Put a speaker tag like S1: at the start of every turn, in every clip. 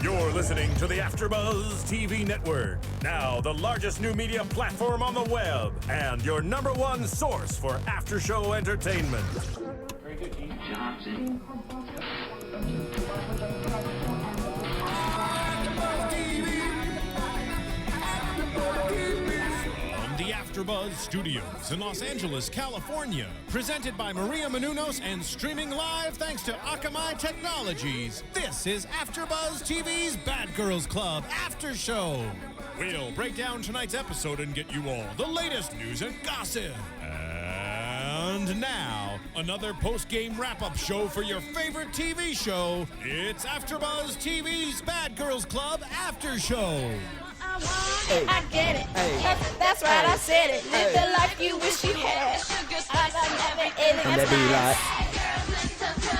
S1: You're listening to the AFTERBUZZ TV network, now the largest new media platform on the web, and your #1 source for after-show entertainment.
S2: Very good, Keith Johnson.
S1: The AFTERBUZZ Studios in Los Angeles, California. Presented by Maria Menounos and streaming live thanks to Akamai Technologies. This is AFTERBUZZ TV's Bad Girls Club After Show. We'll break down tonight's episode and get you all the latest news and gossip. And now, another post-game wrap-up show for your favorite TV show. It's AFTERBUZZ TV's Bad Girls Club After Show.
S3: Hey. I get it. Hey. That's right, I said it. Live the life you wish you had. I got never ending.
S4: And that be like,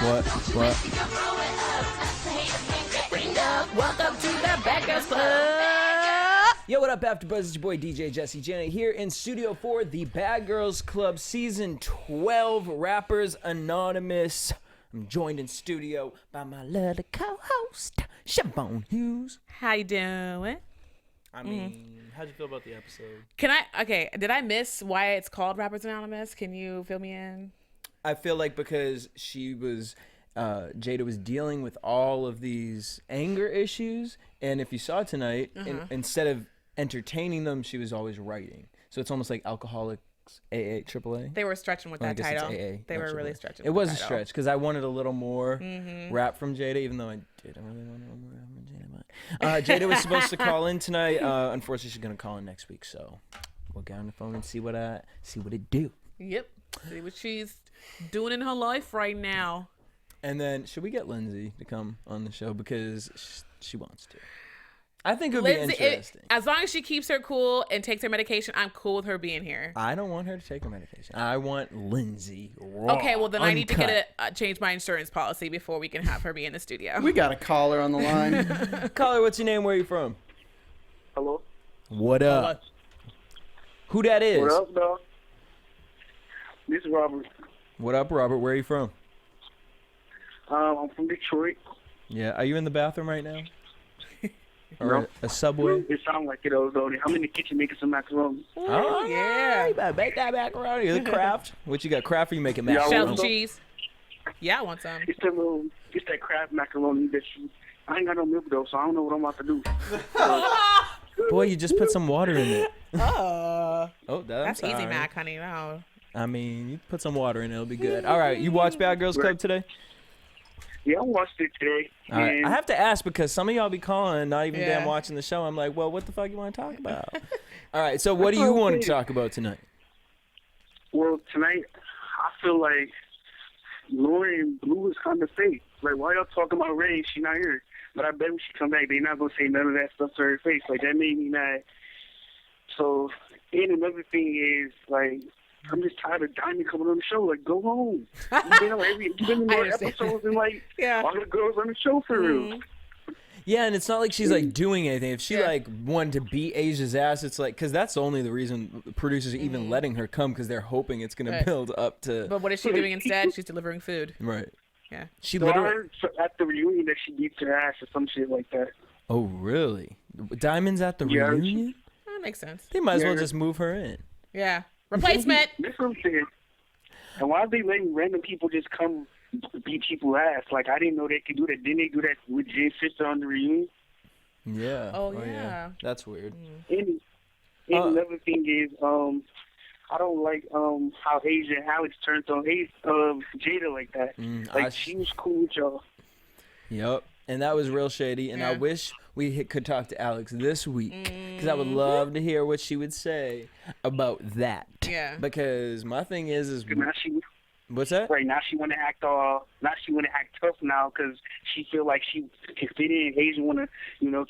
S4: what?
S3: Welcome to the Bad Girls Club.
S4: Yo, what up, AfterBuzz? It's your boy DJ Jesse Janedy here in Studio 4, the Bad Girls Club Season 12, Rappers Anonymous. I'm joined in studio by my lovely co-host, Chevonne Hughes.
S5: How you doing?
S4: I mean, how'd you feel about the episode?
S5: Did I miss why it's called Rappers Anonymous? Can you fill me in?
S4: I feel like because Jada was dealing with all of these anger issues, and if you saw tonight, instead of entertaining them, she was always writing. So it's almost like Alcoholics AA, AAA.
S5: They were stretching with that title.
S4: AA,
S5: they were really stretching.
S4: It was a stretch because I wanted a little more rap from Jada, even though I didn't really want a little more rap from Jada. But Jada was supposed to call in tonight. Unfortunately, she's gonna call in next week, so we'll get on the phone and see what it do.
S5: Yep. See what she's doing in her life right now.
S4: And then should we get Lindsay to come on the show because she wants to? I think it would be interesting.
S5: As long as she keeps her cool and takes her medication, I'm cool with her being here.
S4: I don't want her to take her medication. I want Lindsay raw,
S5: okay, well then I need to
S4: uncut.
S5: change my insurance policy before we can have her be in the studio.
S6: We got a caller on the line.
S4: Caller, what's your name? Where are you from?
S7: Hello.
S4: What up? Who that is?
S7: What up, dog? This is Robert.
S4: What up, Robert? Where are you from?
S7: I'm from Detroit.
S4: Yeah. Are you in the bathroom right now? Or
S7: No.
S4: a Subway?
S7: It sounds like it, though. I'm in the kitchen making some macaroni.
S4: Oh, yeah. You better make that macaroni. Is it Kraft? What you got, Kraft or you making macaroni?
S5: Shelf cheese. Yeah, I want some.
S7: It's that Kraft macaroni that I ain't got no milk, though, so I don't know what I'm about to do.
S4: Boy, you just put some water in it.
S5: Oh,
S4: that's
S5: easy,
S4: right.
S5: Mac, honey. No.
S4: I mean, you put some water in it, it'll be good. All right, you watch Bad Girls Club today?
S7: Yeah, I watched it today.
S4: All right.
S7: And
S4: I have to ask because some of y'all be calling, not even
S5: Yeah.
S4: damn watching the show. I'm like, well, what the fuck you want to talk about? All right, so what do you want to talk about tonight?
S7: Well, tonight, I feel like Lauren and Blue is kind of fake. Like, why y'all talking about Ray? She not here. But I bet when she come back, they not going to say none of that stuff to her face. Like, that made me mad. So, and another thing is, like, I'm just tired of Diamond coming on the show. Like, go home. You've been in more episodes and, like, all the girls on the show for real.
S4: Yeah, and it's not like she's, like, doing anything. If she, like, wanted to beat Asia's ass, it's like, because that's only the reason producers are even letting her come, because they're hoping it's going to build up to...
S5: But what is she doing instead? She's delivering food.
S4: Right.
S5: Yeah.
S4: She
S7: So
S4: literally...
S7: I heard at the reunion that she beats her ass or some shit like that.
S4: Oh, really? Diamond's at the reunion?
S5: That makes sense.
S4: They might as well just move her in.
S5: Yeah. Replacement.
S7: That's what I'm saying. And why are they letting random people just come beat people's ass? Like, I didn't know they could do that. Didn't they do that with Jay's sister on the reunion?
S4: Yeah.
S5: Oh, yeah.
S4: That's weird.
S7: And another thing is, I don't like how Asia and Alex turned on Jada like that. She was cool with y'all.
S4: Yep. And that was real shady. And I wish we could talk to Alex this week because I would love to hear what she would say about that.
S5: Yeah.
S4: Because my thing is
S7: Now
S4: what's that?
S7: Right now she want to act tough now because she feel like she can fit in. Asia want to,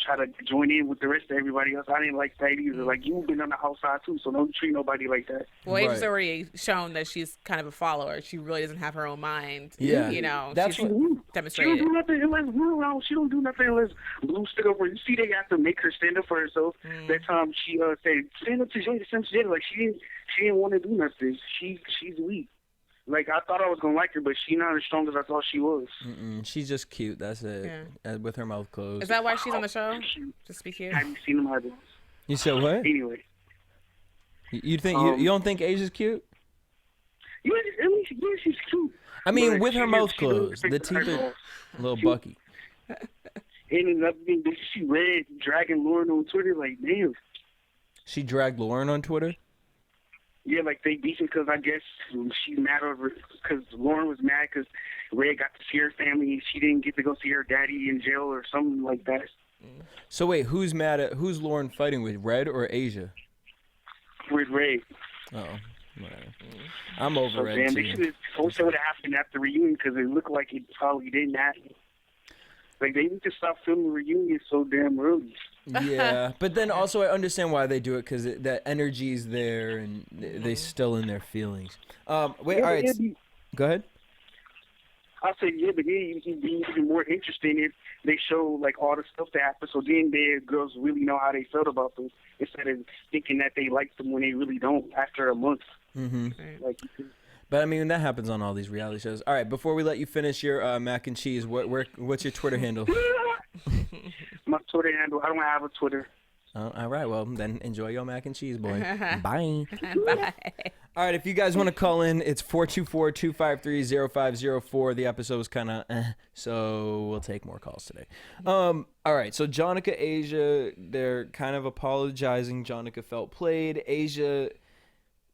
S7: try to join in with the rest of everybody else. I didn't like that either. Like, you've been on the outside too, so don't treat nobody like that.
S5: Well, Asia's already shown that she's kind of a follower. She really doesn't have her own mind.
S4: Yeah.
S5: That's she's demonstrated.
S7: She don't do nothing unless Blue around. She don't do nothing unless Blue stick up for her. You see, they have to make her stand up for herself. That time she said, stand up to Jada, like she didn't want to do nothing. She's weak. Like, I thought I was gonna like her, but she's not as strong as I thought she was.
S4: She's just cute. That's it.
S5: Yeah.
S4: With her mouth closed.
S5: Is that why she's on the show? Just be cute.
S7: Have you seen them either?
S4: You said what?
S7: Anyway.
S4: You think you don't think Asia's cute?
S7: Yeah, I mean, yeah, she's cute.
S4: I mean,
S7: But
S4: with her
S7: she
S4: mouth
S7: really
S4: closed, the
S7: fixed her
S4: teeth are
S7: balls.
S4: a little bucky.
S7: And another thing, did she read dragging Lauren on Twitter? Like, damn.
S4: She dragged Lauren on Twitter.
S7: Yeah, like they beefing because I guess she's mad over because Lauren was mad because Red got to see her family and she didn't get to go see her daddy in jail or something like that.
S4: So wait, who's Lauren fighting with, Red or Asia?
S7: With Red.
S4: Oh, whatever. I'm over
S7: So
S4: Red
S7: damn,
S4: too.
S7: they should have told what would have happened at the reunion because it looked like it probably didn't happen. Like they need to stop filming reunions so damn early.
S4: Yeah, but then also I understand why they do it because that energy's there and they still in their feelings. Wait, all right, go ahead.
S7: I said, yeah, but yeah, it'd be even more interesting if they show like all the stuff that happened, so then the girls really know how they felt about them instead of thinking that they like them when they really don't after a month. Like,
S4: But I mean, that happens on all these reality shows. All right, before we let you finish your mac and cheese, what's your Twitter handle?
S7: My Twitter handle, I don't have a Twitter.
S4: Oh, all right, well, then enjoy your mac and cheese, boy. Bye.
S5: Bye.
S4: All right, if you guys want to call in, it's 424-253-0504. The episode was kind of so we'll take more calls today. All right, so Jonica, Asia, they're kind of apologizing. Jonica felt played.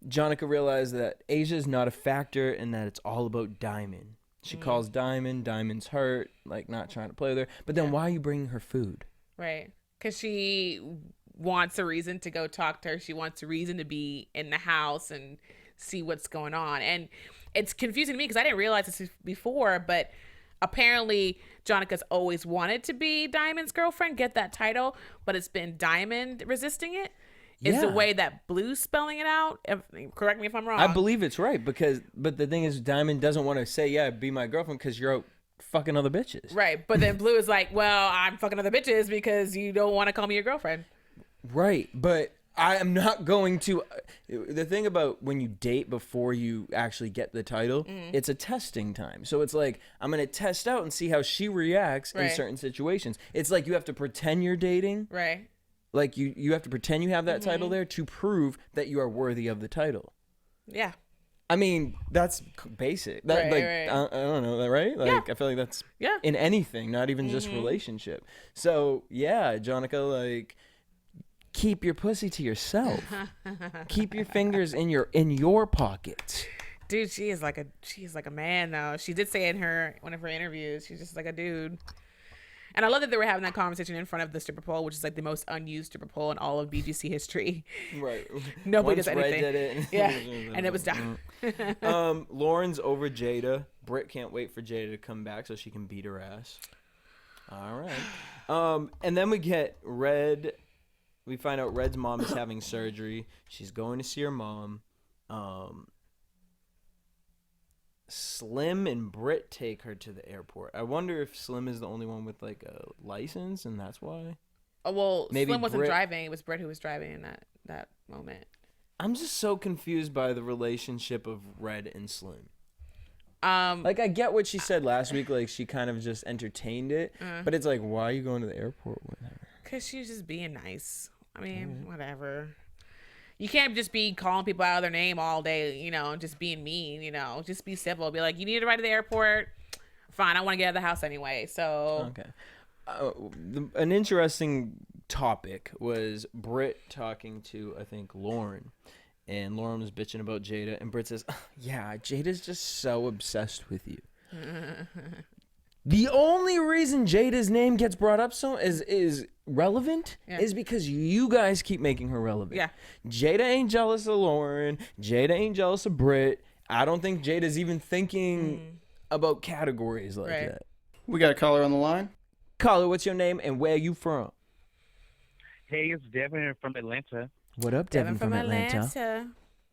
S4: Jonica realized that Asia is not a factor and that it's all about Diamond. She calls Diamond. Diamond's hurt, like not trying to play with her. But then why are you bringing her food?
S5: Right. Because she wants a reason to go talk to her. She wants a reason to be in the house and see what's going on. And it's confusing to me because I didn't realize this before, but apparently Jonica's always wanted to be Diamond's girlfriend, get that title, but it's been Diamond resisting it. Is the way that Blue's spelling it out. Correct me if I'm wrong.
S4: I believe it's right but the thing is, Diamond doesn't want to say, yeah, be my girlfriend because you're out fucking other bitches.
S5: Right, but then Blue is like, well, I'm fucking other bitches because you don't want to call me your girlfriend.
S4: Right, but I am not going to. The thing about when you date before you actually get the title, it's a testing time. So it's like, I'm going to test out and see how she reacts in certain situations. It's like you have to pretend you're dating.
S5: Right.
S4: Like you have to pretend you have that title there to prove that you are worthy of the title.
S5: Yeah.
S4: I mean, that's basic. That,
S5: Right.
S4: I don't know, right? Like, I feel like that's in anything, not even just relationship. So, yeah, Jonica, like, keep your pussy to yourself. Keep your fingers in your pockets.
S5: Dude, she's like a man though. She did say in one of her interviews, she's just like a dude. And I love that they were having that conversation in front of the stripper pole, which is like the most unused stripper pole in all of BGC history.
S4: Right.
S5: Nobody
S4: Once
S5: does anything.
S4: Red did it.
S5: Yeah. And it was done.
S4: Lauren's over Jada. Britt can't wait for Jada to come back so she can beat her ass. All right. And then we get Red. We find out Red's mom is having surgery. She's going to see her mom. Slim and Britt take her to the airport. I wonder if Slim is the only one with like a license and that's why.
S5: Oh, well,
S4: Maybe
S5: Slim wasn't
S4: Britt-
S5: driving. It was Britt who was driving in that moment.
S4: I'm just so confused by the relationship of Red and Slim.
S5: Like
S4: I get what she said last week, like she kind of just entertained it, but it's like, why are you going to the airport with her?
S5: because she was just being nice. I mean, whatever. You can't just be calling people out of their name all day, and just being mean, just be civil. Be like, you need to ride to the airport. Fine, I want to get out of the house anyway. So
S4: Okay. An interesting topic was Britt talking to, I think, Lauren. And Lauren was bitching about Jada. And Britt says, yeah, Jada's just so obsessed with you. The only reason Jada's name gets brought up is relevant is because you guys keep making her relevant.
S5: Yeah.
S4: Jada ain't jealous of Lauren. Jada ain't jealous of Britt. I don't think Jada's even thinking about categories like that.
S6: We got a caller on the line.
S4: Caller, what's your name and where you from?
S2: Hey, it's Devon from Atlanta.
S4: What up, Devon from Atlanta?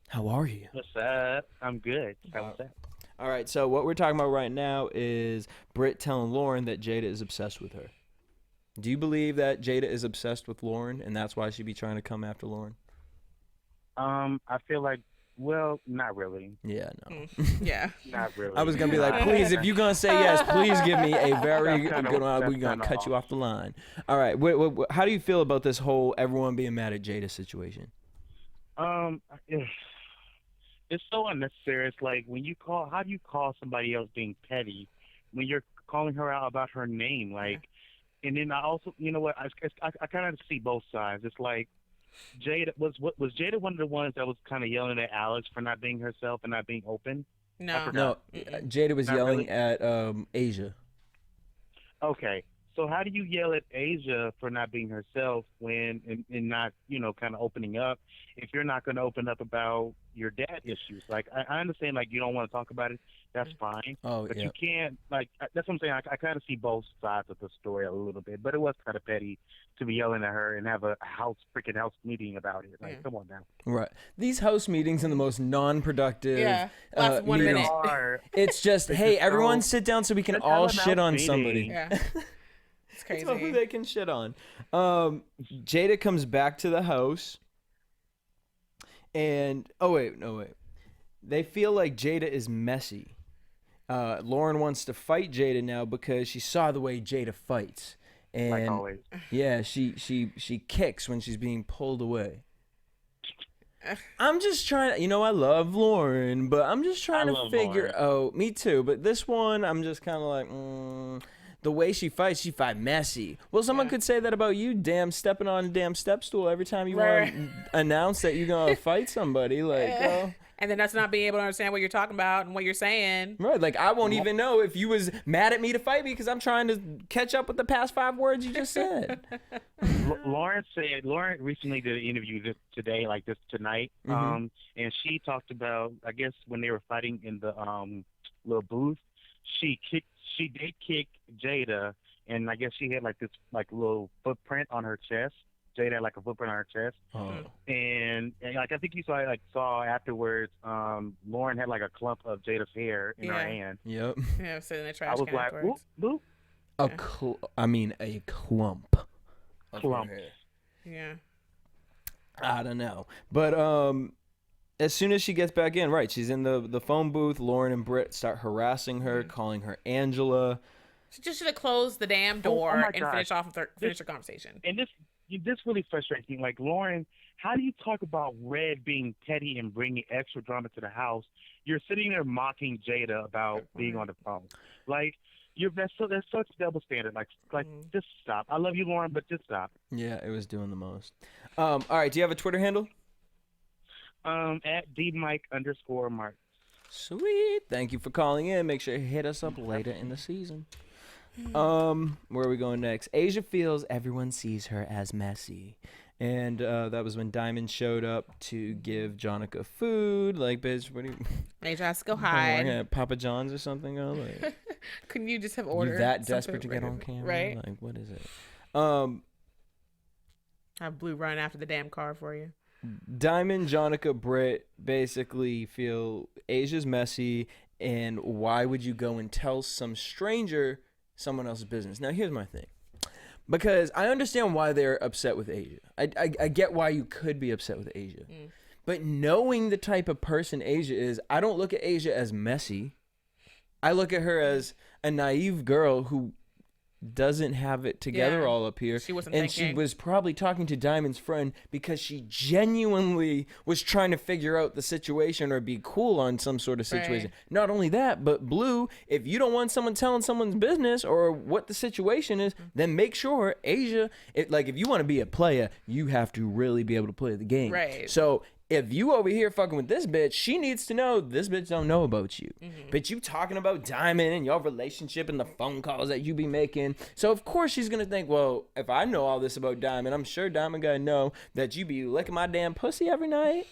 S4: How are you?
S2: What's up? I'm good. What's up?
S4: All right, so what we're talking about right now is Britt telling Lauren that Jada is obsessed with her. Do you believe that Jada is obsessed with Lauren and that's why she'd be trying to come after Lauren?
S2: I feel like Well, not really.
S4: Yeah, no.
S5: Yeah.
S2: Not really.
S4: I was gonna be like, please, if you're gonna say yes, please give me a very
S2: That's kinda-
S4: good one.
S2: that's
S4: We're gonna
S2: kinda
S4: cut you
S2: off.
S4: off the line. All right. How do you feel about this whole everyone being mad at Jada situation?
S2: It's so unnecessary. It's like when you call, how do you call somebody else being petty when you're calling her out about her name? Like, and then I also, you know what? I kind of see both sides. It's like Jada was Jada one of the ones that was kind of yelling at Alex for not being herself and not being open?
S5: No.
S4: No, Jada was
S2: Not
S4: yelling
S2: really?
S4: at Asia.
S2: Okay. So how do you yell at Asia for not being herself when and not, kind of opening up if you're not going to open up about your dad issues? Like, I understand, like, you don't want to talk about it. That's fine.
S4: Oh,
S2: but
S4: yeah.
S2: you can't, like, that's what I'm saying. I kind of see both sides of the story a little bit, but it was kind of petty to be yelling at her and have a freaking house meeting about it. Like, come on now.
S4: Right. These house meetings are the most non-productive.
S5: Yeah. Last 1
S4: meetings.
S5: minute.
S2: Are-
S4: It's just, hey,
S2: just
S4: everyone
S2: so-
S4: sit down so we can
S2: just
S4: all
S2: have an
S4: shit on
S2: house
S4: somebody.
S2: meeting.
S5: Yeah. It's
S4: That's who
S5: crazy.
S4: they can shit on. Jada comes back to the house, and no wait, they feel like Jada is messy. Lauren wants to fight Jada now because she saw the way Jada fights, and
S2: Like always.
S4: yeah, she kicks when she's being pulled away. I'm just trying. I love Lauren, but I'm just trying
S2: I
S4: to
S2: love
S4: figure.
S2: Lauren.
S4: Oh, me too. But this one, I'm just kind of like. The way she fight messy. Well, someone could say that about you, damn, stepping on a damn step stool every time you want to announce that you're going to fight somebody. Like,
S5: And then that's not being able to understand what you're talking about and what you're saying.
S4: right. Like, I won't even know if you was mad at me to fight me because I'm trying to catch up with the past 5 words you just said.
S2: Lauren recently did an interview tonight, and she talked about, I guess, when they were fighting in the little booth, she did kick Jada, and I guess she had like this little footprint on her chest. Jada had like a footprint on her chest, and like I think you saw afterwards, Lauren had like a clump of Jada's hair in her hand.
S4: Yep.
S5: Yeah, sitting in the
S2: I
S5: trash
S2: was
S5: can
S2: like,
S5: afterwards.
S2: whoop,
S4: A clump. Of
S2: Clump.
S4: her hair.
S5: Yeah.
S4: I don't know. But as soon as she gets back in, right, she's in the phone booth. Lauren and Britt start harassing her, calling her Angela.
S5: She just should have closed the damn door
S2: my
S5: and
S2: God.
S5: finish the conversation.
S2: And this really frustrates me. Like, Lauren, how do you talk about Red being petty and bringing extra drama to the house? You're sitting there mocking Jada about being on the phone. Like, that's such double standard. Like, just stop. I love you, Lauren, but just stop.
S4: Yeah, it was doing the most. All right, do you have a Twitter handle?
S2: At @DMike_Mark.
S4: Sweet. Thank you for calling in. Make sure you hit us up later in the season. Where are we going next? Asia feels everyone sees her as messy. And that was when Diamond showed up to give Jonica food. Like, bitch, what do you...
S5: Asia has to go
S4: Like
S5: hide.
S4: at Papa John's or something? Like,
S5: Couldn't you just have
S4: you
S5: ordered
S4: that
S5: something
S4: desperate to get on
S5: random?
S4: camera?
S5: Right?
S4: Like, what is it?
S5: Have Blue run after the damn car for you.
S4: Diamond, Jonica, Britt basically feel Asia's messy, and why would you go and tell some stranger someone else's business? Now, here's my thing. Because I understand why they're upset with Asia. I get why you could be upset with Asia. But knowing the type of person Asia is, I don't look at Asia as messy. I look at her as a naive girl who doesn't have it together all up here.
S5: She wasn't
S4: and
S5: thinking.
S4: she was probably talking to Diamond's friend because she genuinely was trying to figure out the situation or be cool on some sort of situation.
S5: Right.
S4: Not only that, but Blue, if you don't want someone telling someone's business or what the situation is, then make sure Asia, if you want to be a player, you have to really be able to play the game.
S5: Right.
S4: So if you over here fucking with this bitch, she needs to know this bitch don't know about you. But you talking about Diamond and your relationship and the phone calls that you be making. So of course she's gonna think, well, if I know all this about Diamond, I'm sure Diamond gotta know that you be licking my damn pussy every night.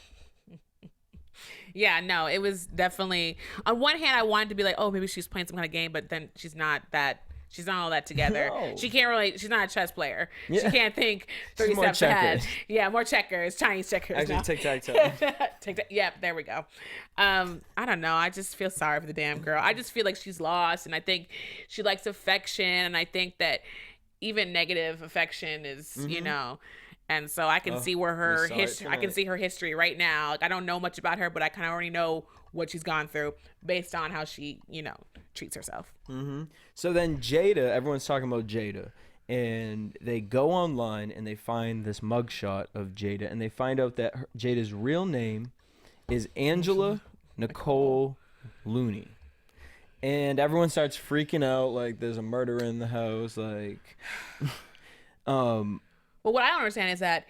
S5: Yeah, no, it was definitely, on one hand, I wanted to be like, oh, maybe she's playing some kind of game, but then she's not all that together.
S4: No.
S5: She can't really, she's not a chess player.
S4: Yeah.
S5: She can't think 3
S4: She's more
S5: steps ahead.
S4: checkers.
S5: Yeah, more checkers, Chinese checkers.
S4: Actually,
S5: now.
S4: tic-tac-toe.
S5: Yep, there we go. I don't know. I just feel sorry for the damn girl. I just feel like she's lost, and I think she likes affection, and I think that even negative affection is, And so I can see where her
S4: saw it
S5: history, I can see her history right now. Like, I don't know much about her, but I kind of already know what she's gone through based on how she, treats herself.
S4: Mm-hmm. So then Jada, everyone's talking about Jada, and they go online and they find this mugshot of Jada, and they find out that Jada's real name is Angela Nicole Looney. And everyone starts freaking out like there's a murderer in the house, like
S5: But what I don't understand is that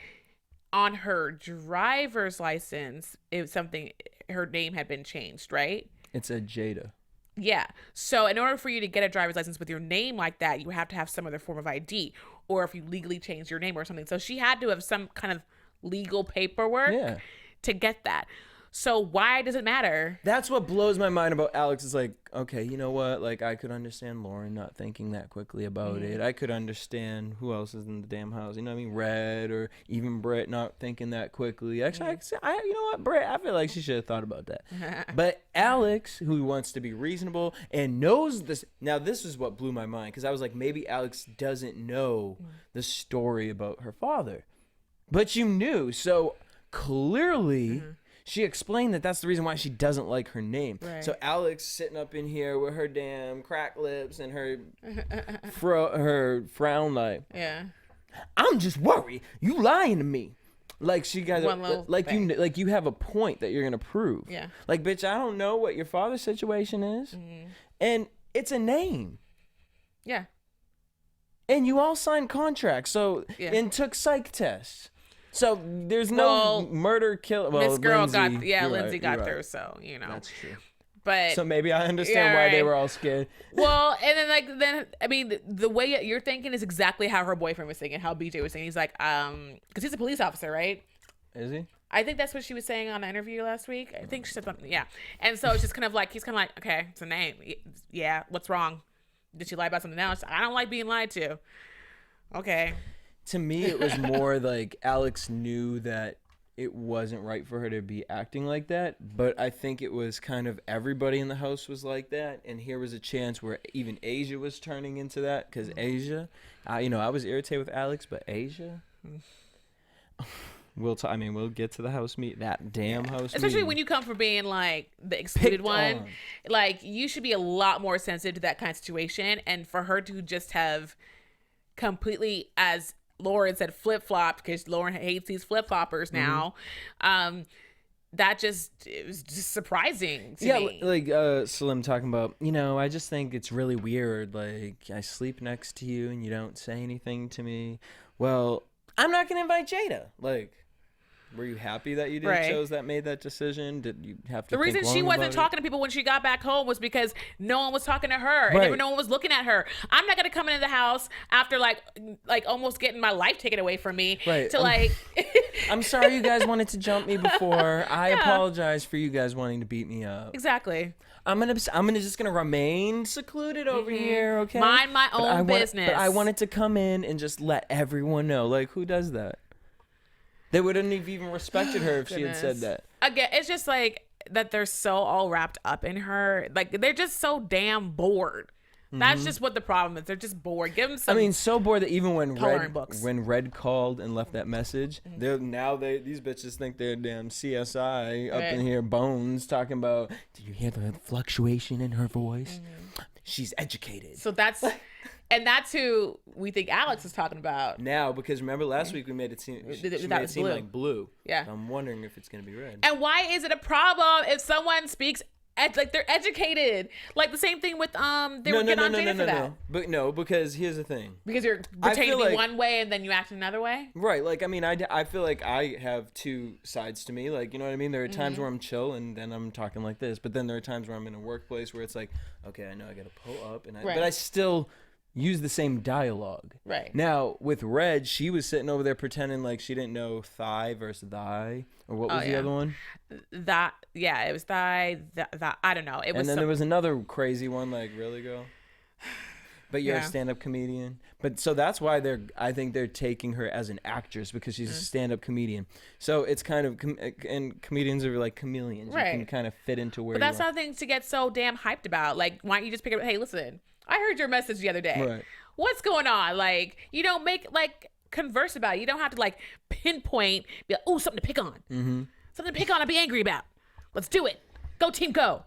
S5: on her driver's license, it was something, her name had been changed, right?
S4: It's a Jada.
S5: Yeah. So in order for you to get a driver's license with your name like that, you have to have some other form of ID, or if you legally change your name or something. So she had to have some kind of legal paperwork to get that. So why does it matter?
S4: That's what blows my mind about Alex. Is like, okay, you know what? Like, I could understand Lauren not thinking that quickly about it. I could understand who else is in the damn house. You know what I mean? Red or even Britt not thinking that quickly. Actually, you know what, Britt? I feel like she should have thought about that. But Alex, who wants to be reasonable and knows this. Now, this is what blew my mind, because I was like, maybe Alex doesn't know the story about her father. But you knew. So clearly... She explained that that's the reason why she doesn't like her name. Right. So Alex sitting up in here with her damn crack lips and her her frown like, I'm just worried you lying to me. Like she got like you have a point that you're gonna prove. Yeah. Like, bitch, I don't know what your father's situation is, and it's a name.
S5: Yeah.
S4: And you all signed contracts, and took psych tests. So there's no murder, kill. Well,
S5: this girl
S4: Lindsay,
S5: Lindsay got through, so
S4: that's true.
S5: But
S4: so maybe I understand why they were all scared.
S5: Well, and then I mean, the way you're thinking is exactly how her boyfriend was thinking, how BJ was thinking. He's like, because he's a police officer, right?
S4: Is he?
S5: I think that's what she was saying on the interview last week. I think she said something, And so it's just kind of like, he's kind of like, okay, it's a name. Yeah, what's wrong? Did she lie about something else? I don't like being lied to. Okay.
S4: To me, it was more like Alex knew that it wasn't right for her to be acting like that, but I think it was kind of everybody in the house was like that, and here was a chance where even Asia was turning into that, because Asia, I was irritated with Alex, but Asia, we'll get to the house meet, that damn house
S5: especially
S4: meeting.
S5: When you come from being like the excluded one, like you should be a lot more sensitive to that kind of situation, and for her to just have completely, as Lauren said, flip-flopped, because Lauren hates these flip-floppers now. That it was just surprising to me.
S4: Like Salim talking about, I just think it's really weird. Like, I sleep next to you and you don't say anything to me. Well, I'm not going to invite Jada. Like, were you happy that you didn't chose that made that decision? Did you have to
S5: The reason she wasn't talking to people when she got back home was because no one was talking to her. And no one was looking at her. I'm not going to come into the house after like almost getting my life taken away from me to
S4: I'm sorry you guys wanted to jump me before. I apologize for you guys wanting to beat me up.
S5: Exactly.
S4: I'm just gonna remain secluded over here, okay?
S5: Mind my own business.
S4: But I wanted to come in and just let everyone know. Like, who does that? They wouldn't have even respected her if she had said that.
S5: Again, it's just like that they're so all wrapped up in her. Like, they're just so damn bored. That's just what the problem is. They're just bored. Give them some.
S4: So bored that even when Red called and left that message, these bitches think they're damn CSI up in here, Bones, talking about, did you hear the fluctuation in her voice? She's educated.
S5: So that's who we think Alex is talking about
S4: now, because remember last week we made it seem like blue.
S5: Yeah.
S4: So I'm wondering if it's gonna be red.
S5: And why is it a problem if someone speaks like they're educated? Like the same thing with they were getting on Jada for that.
S4: But no, because here's the thing.
S5: Because you're pretending to be one way and then you act another way.
S4: Right. Like, I mean, I feel like I have two sides to me. Like, you know what I mean? There are times where I'm chill and then I'm talking like this, but then there are times where I'm in a workplace where it's like, okay, I know I gotta pull up, but I still use the same dialogue.
S5: Right.
S4: Now, with Red, she was sitting over there pretending like she didn't know thigh versus thy. Or what was the other one?
S5: It was thigh, that I don't know.
S4: There was another crazy one, like, really, girl? But you're a stand-up comedian. But so that's why I think they're taking her as an actress, because she's a stand-up comedian. So it's kind of, and comedians are like chameleons. Right. You can kind of fit into where.
S5: But that's not things to get so damn hyped about. Like, why don't you just pick up? Hey, listen, I heard your message the other day.
S4: Right.
S5: What's going on? Like, make like converse about it. You don't have to like pinpoint, be like, oh, something to pick on. Mm-hmm. Something to pick on and be angry about. Let's do it. Go team, go.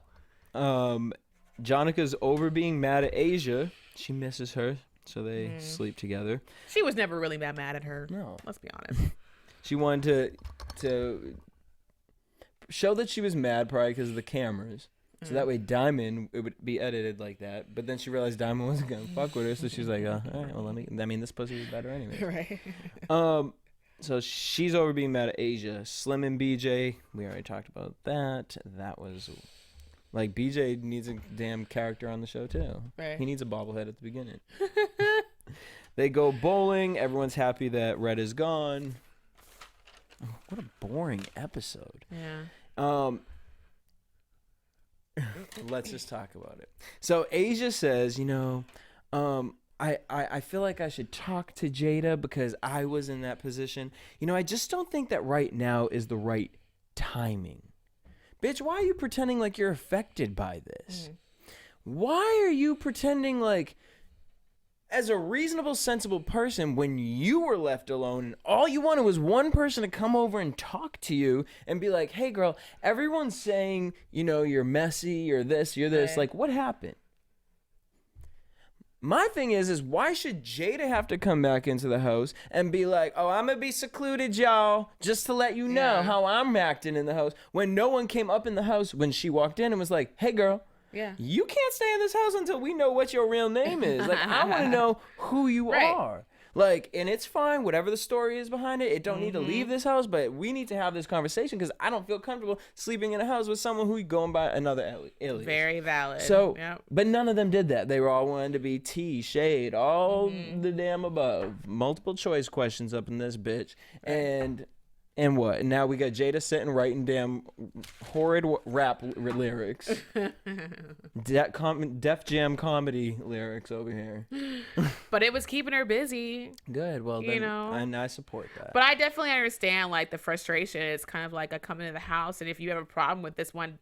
S4: Jonica's over being mad at Asia. She misses her, so they sleep together.
S5: She was never really that mad at her.
S4: No.
S5: Let's be honest.
S4: She wanted to show that she was mad probably because of the cameras. So that way Diamond, it would be edited like that. But then she realized Diamond wasn't going to fuck with her, so she's like, all right, well, this pussy is better anyway.
S5: Right.
S4: So she's over being mad at Asia. Slim and BJ, we already talked about that. That was, like, BJ needs a damn character on the show, too.
S5: Right.
S4: He needs a bobblehead at the beginning. They go bowling. Everyone's happy that Red is gone. Oh, what a boring episode.
S5: Yeah.
S4: Let's just talk about it. So Asia says, I feel like I should talk to Jada because I was in that position. I just don't think that right now is the right timing. Bitch, why are you pretending like you're affected by this? Why are you pretending like, as a reasonable, sensible person, when you were left alone and all you wanted was one person to come over and talk to you and be like, hey, girl, everyone's saying, you're messy, you're this, you're this. Like, what happened? My thing is why should Jada have to come back into the house and be like, oh, I'm going to be secluded, y'all, just to let you know how I'm acting in the house, when no one came up in the house when she walked in and was like, hey, girl.
S5: Yeah.
S4: You can't stay in this house until we know what your real name is. Like, I want to know who you are. Like, and it's fine, whatever the story is behind it. It don't need to leave this house, but we need to have this conversation because I don't feel comfortable sleeping in a house with someone who going by another alias.
S5: Very valid.
S4: So, but none of them did that. They were all wanting to be tea, shade, all the damn above. Multiple choice questions up in this bitch. And what? And now we got Jada sitting writing damn horrid rap lyrics. Def Jam comedy lyrics over here.
S5: But it was keeping her busy.
S4: Good. Well, then, and I support that.
S5: But I definitely understand, like, the frustration. It's kind of like I come into the house, and if you have a problem with this one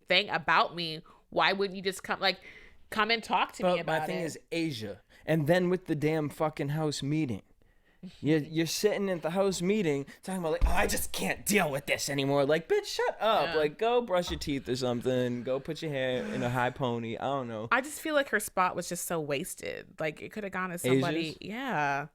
S5: thing about me, why wouldn't you just come and talk to me about it?
S4: My thing is Asia. And then with the damn fucking house meeting. You're sitting at the house meeting talking about like, oh, I just can't deal with this anymore. Like, bitch, shut up. Yeah. Like, go brush your teeth or something. Go put your hair in a high pony. I don't know.
S5: I just feel like her spot was just so wasted. Like, it could have gone to somebody. Asia's? Yeah.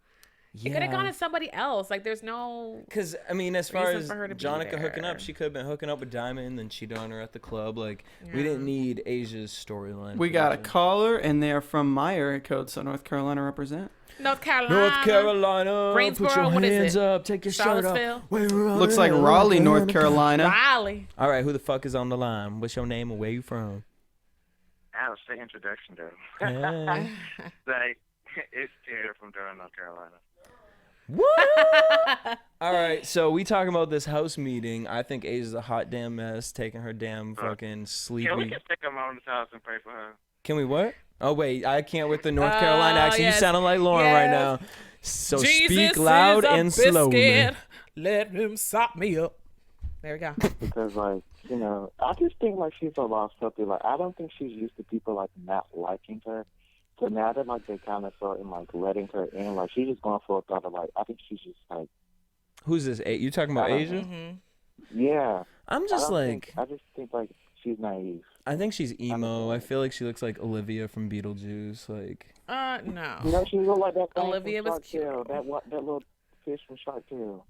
S5: It could have gone to somebody else. Like, there's no.
S4: Because, I mean, as far as Jonica hooking up, she could have been hooking up with Diamond and cheated on her at the club. Like, we didn't need Asia's storyline.
S6: We got a caller, and they're from my area code, so North Carolina represent.
S5: North Carolina.
S4: Greensboro, put your hands up. Take your shirt off.
S6: Looks like Raleigh, North Carolina.
S5: Raleigh.
S4: All right, who the fuck is on the line? What's your name and where you from?
S8: That was the introduction, though.
S4: Hey.
S8: Like, it's Jada from Durham, North Carolina.
S4: What? All right, so we talking about this house meeting. I think Asia's a hot damn mess, taking her damn fucking sleepy.
S8: Yeah, we can take her mom's house and pray for her.
S4: Can we what? Oh, wait, I can't with the North Carolina accent. Yes. You sounding like Lauren right now. So
S5: Jesus
S4: speak loud and slowly.
S5: Let him sop me up. There we go.
S9: Because, like, I just think, like, she's a lost puppy. Like, I don't think she's used to people, like, not liking her. So now that, like, they kind of start, like, letting her in, like, she's just going for a thought of, like, I think she's just, like...
S4: Who's this? You talking about Asia?
S5: Mm-hmm.
S9: Yeah.
S4: I'm just, like...
S9: I just think, like, she's naive.
S4: I think she's emo. I feel like she looks like Olivia from Beetlejuice. Like,
S5: no.
S9: She look like that thing
S5: Olivia
S9: from
S5: was cute.
S9: Tale, that little fish from Shark Tale.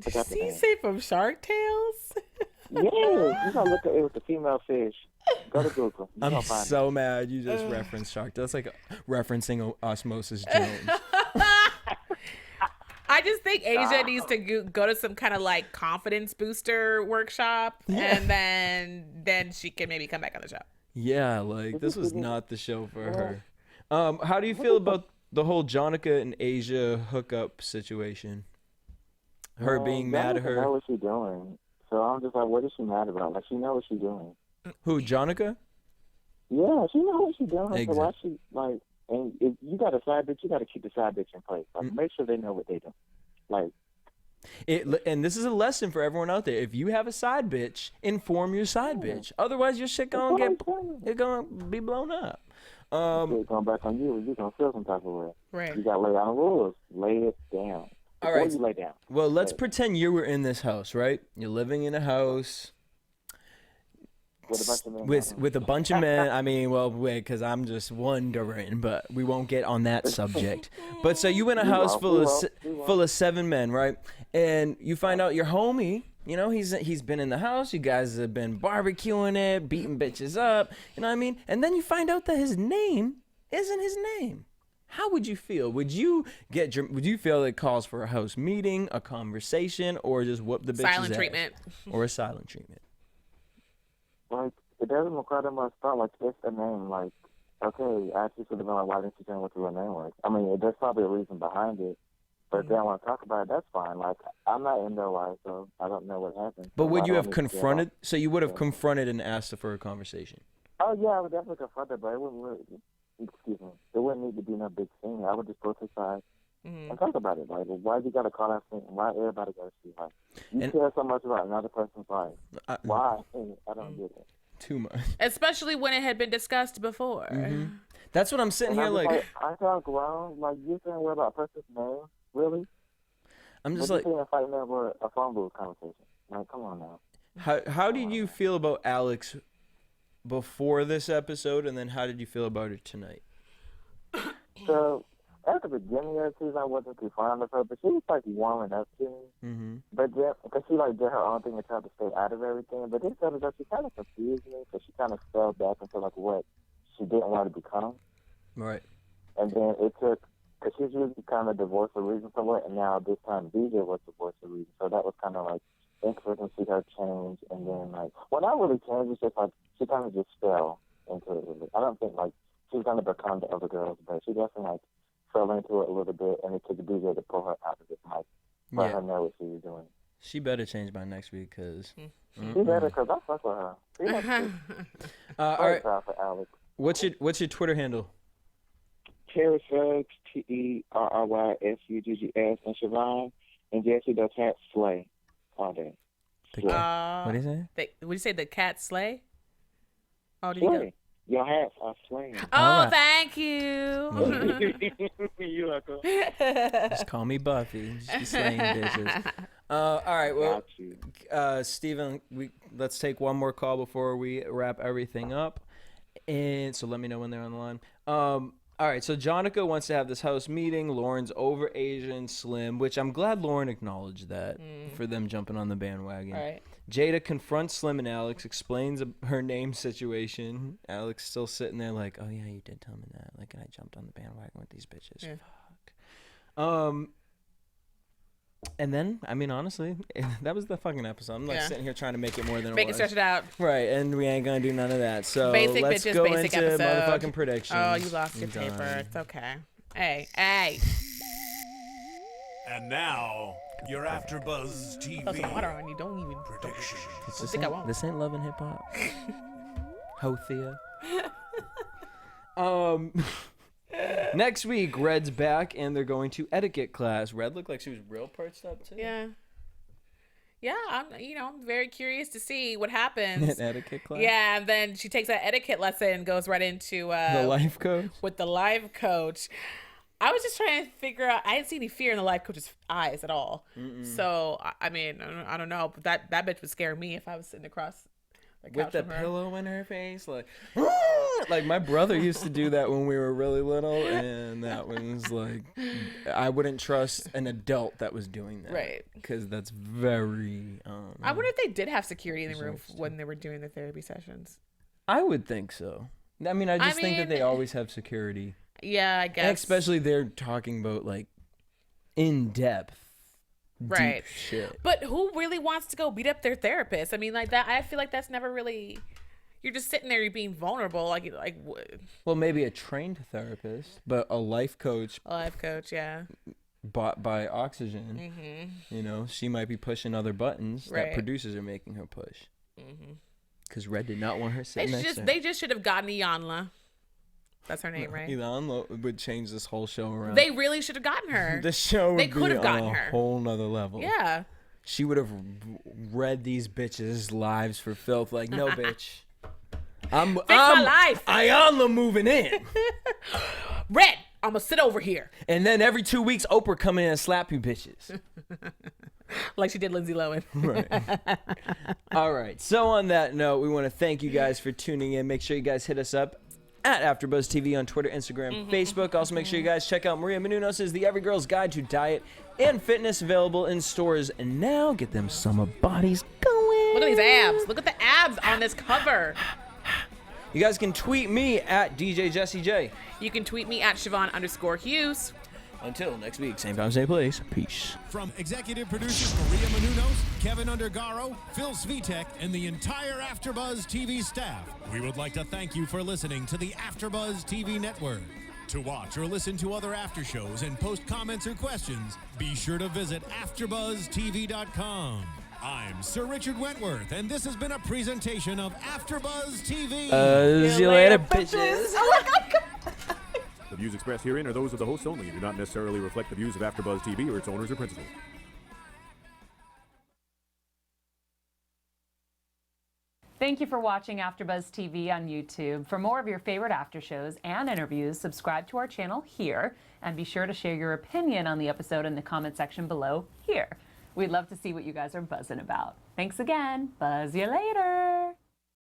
S5: Did you say from Shark Tales?
S9: Yeah, you gotta look at it with the female fish. Go to Google.
S4: I'm so mad you just referenced Shark Tale. That's like referencing Osmosis Jones.
S5: I just think Asia needs to go to some kind of like confidence booster workshop, and then she can maybe come back on the show.
S4: Yeah, like this was not the show for her. How do you feel about the whole Jonica and Asia hookup situation? Her being mad at her.
S9: I know what she's doing. So I'm just like, what is she mad about? Like, she knows what she's doing.
S4: Who, Jonica?
S9: Yeah, she knows what she's doing.
S4: Exactly.
S9: So why she, like, and if you got a side bitch, you got to keep the side bitch in place. Like, make sure they know what they do. Like,
S4: and this is a lesson for everyone out there. If you have a side bitch, inform your side bitch. Otherwise, your shit gonna be blown up.
S9: It's going back on you. You're going to feel some type of way.
S5: Right.
S9: You got to lay down the rules. Lay it down.
S4: All right.
S9: You lay down.
S4: Well, let's pretend you were in this house, right? You're living in a house
S9: with a bunch of men.
S4: With a bunch of men. I mean, well, wait, because I'm just wondering, but we won't get on that subject. But so you in a house full of 7 men, right? And you find out your homie, you know, he's been in the house. You guys have been barbecuing it, beating bitches up. You know what I mean? And then you find out that his name isn't his name. How would you feel? Would you feel it calls for a house meeting, a conversation, or just whoop the bitch's
S5: silent
S4: ass?
S5: treatment,
S4: or a silent treatment?
S9: Like, it doesn't require that much thought. Like, it's a name. Like, okay, I actually should have been like, why didn't you tell me what your name was? I mean, there's probably a reason behind it. But if they don't want to talk about it, that's fine. Like, I'm not in their life, so I don't know what happened.
S4: But
S9: So
S4: would
S9: I
S4: you
S9: don't
S4: have
S9: need to
S4: confronted?
S9: get
S4: So you would have confronted and asked for a conversation?
S9: Oh, yeah, I would definitely confront it, but it wouldn't really, excuse me, there wouldn't need to be no big thing. I would just go to the side and talk about it. Like, well, why you got to call that thing? Why everybody got to see? Like, you care so much about another person's life. Why? I don't get it.
S4: Too much.
S5: especially when it had been discussed before.
S4: That's what I'm sitting here
S9: I'm just
S4: like.
S9: I felt grown. Like, you saying worry about a person's name? Really?
S4: I'm just
S9: like,
S4: like.
S9: you're fighting over a phone booth conversation. Like, come on now.
S4: How did you feel about Alex before this episode, and then how did you feel about her tonight?
S9: So, at the beginning of the season, I wasn't too fond of her, but she was, like, warming up to me. But then, because she, like, did her own thing and tried to stay out of everything. But this episode, she kind of confused me, because she kind of fell back into, like, what she didn't want to become.
S4: Right.
S9: And then it took, because she's usually kind of divorced for reason somewhere, and now this time BJ was divorced for reason. So that was kind of, like, interesting to see her change. And then, like, well, not really change, it's just, like, she kind of just fell into it a little bit. I don't think, like, she's going to become the other girls, but she definitely, like, fell into it a little bit, and it took BJ to pull her out of it, like, let her know what she was doing.
S4: She better change by next week, because...
S9: She better, because I fuck with her. She
S4: all right.
S9: For Alex.
S4: What's your Twitter handle?
S9: Terrysuggs, TERRYSUGGS, and Chevonne, and Jesse the cat slay all day.
S4: What do you say?
S5: Would you say the cat slay? Oh, did
S9: slay. Your hats are slaying.
S5: Oh,
S4: right.
S5: thank you.
S9: You're welcome.
S4: Just call me Buffy. Just be slaying bitches. All right, well, Steven, let's take one more call before we wrap everything up. And so let me know when they're on the line. All right, so Jonica wants to have this house meeting. Lauren's over Asian, slim, which I'm glad Lauren acknowledged that for them jumping on the bandwagon.
S5: Right.
S4: Jada confronts Slim and Alex, explains her name situation. Alex still sitting there like, oh, yeah, you did tell me that. Like, I jumped on the bandwagon with these bitches.
S5: Yeah.
S4: Fuck. And then, I mean, honestly, that was the fucking episode. I'm like sitting here trying to make it more than it was.
S5: Stretch it out.
S4: Right, and we ain't gonna do none of that. So
S5: basic
S4: let's
S5: bitches,
S4: go
S5: basic
S4: into
S5: episode.
S4: motherfucking predictions.
S5: Oh, you lost your paper. It's okay. Hey.
S1: And now, your AfterBuzz TV
S5: Put some water on you. Don't even
S1: prediction.
S4: This ain't Love and Hip Hop. Hothea. Next week, Red's back, and they're going to etiquette class. Red looked like she was real perched up too.
S5: Yeah, I'm very curious to see what happens.
S4: An etiquette class.
S5: Yeah, and then she takes that etiquette lesson and goes right into
S4: the life coach.
S5: With the life coach. I was just trying to figure out. I didn't see any fear in the life coach's eyes at all. So I mean, I don't know. But that bitch would scare me if I was sitting across the couch
S4: with the pillow in her face, like my brother used to do that when we were really little, and that was like, I wouldn't trust an adult that was doing that,
S5: right?
S4: Because that's very.
S5: I wonder if they did have security in the room when they were doing the therapy sessions.
S4: I would think so. I mean, I think that they always have security.
S5: Yeah, I guess.
S4: And especially they're talking about like in depth.
S5: Right.
S4: Deep shit.
S5: But who really wants to go beat up their therapist? I mean, like that. I feel like that's never really. You're just sitting there, you're being vulnerable. Like.
S4: Well, maybe a trained therapist, but a life coach.
S5: A life coach, yeah.
S4: Bought by Oxygen. You know, she might be pushing other buttons that producers are making her push. Because Red did not want her sitting next to her.
S5: They just should have gotten Iyanla. That's her name, right?
S4: Iyanla would change this whole show around.
S5: They really should have gotten her.
S4: The show would be on a whole nother level.
S5: Yeah.
S4: She would have read these bitches' lives for filth. Like, no, bitch.
S5: my life.
S4: Ayala moving in.
S5: Red, I'm gonna sit over here.
S4: And then every 2 weeks, Oprah come in and slap you bitches.
S5: Like she did Lindsay Lohan.
S4: Right. All right. So on that note, we want to thank you guys for tuning in. Make sure you guys hit us up at AfterBuzz TV on Twitter, Instagram, Facebook. Also, make sure you guys check out Maria Menounos' The Every Girl's Guide to Diet and Fitness, available in stores. And now get them summer bodies going.
S5: Look at these abs. Look at the abs on this cover.
S4: You guys can tweet me at DJ Jesse J.
S5: You can tweet me at Chevonne_Hughes.
S4: Until next week, same time, same place. Peace.
S1: From executive producers Maria Menounos, Kevin Undergaro, Phil Svitek, and the entire AfterBuzz TV staff, we would like to thank you for listening to the AfterBuzz TV network. To watch or listen to other after shows and post comments or questions, be sure to visit AfterBuzzTV.com. I'm Sir Richard Wentworth, and this has been a presentation of AfterBuzz TV.
S4: See you later, bitches.
S5: Oh my God.
S10: The views expressed herein are those of the hosts only and do not necessarily reflect the views of AfterBuzz TV or its owners or principals.
S11: Thank you for watching AfterBuzz TV on YouTube. For more of your favorite after shows and interviews, subscribe to our channel here, and be sure to share your opinion on the episode in the comment section below here. We'd love to see what you guys are buzzing about. Thanks again. Buzz you later.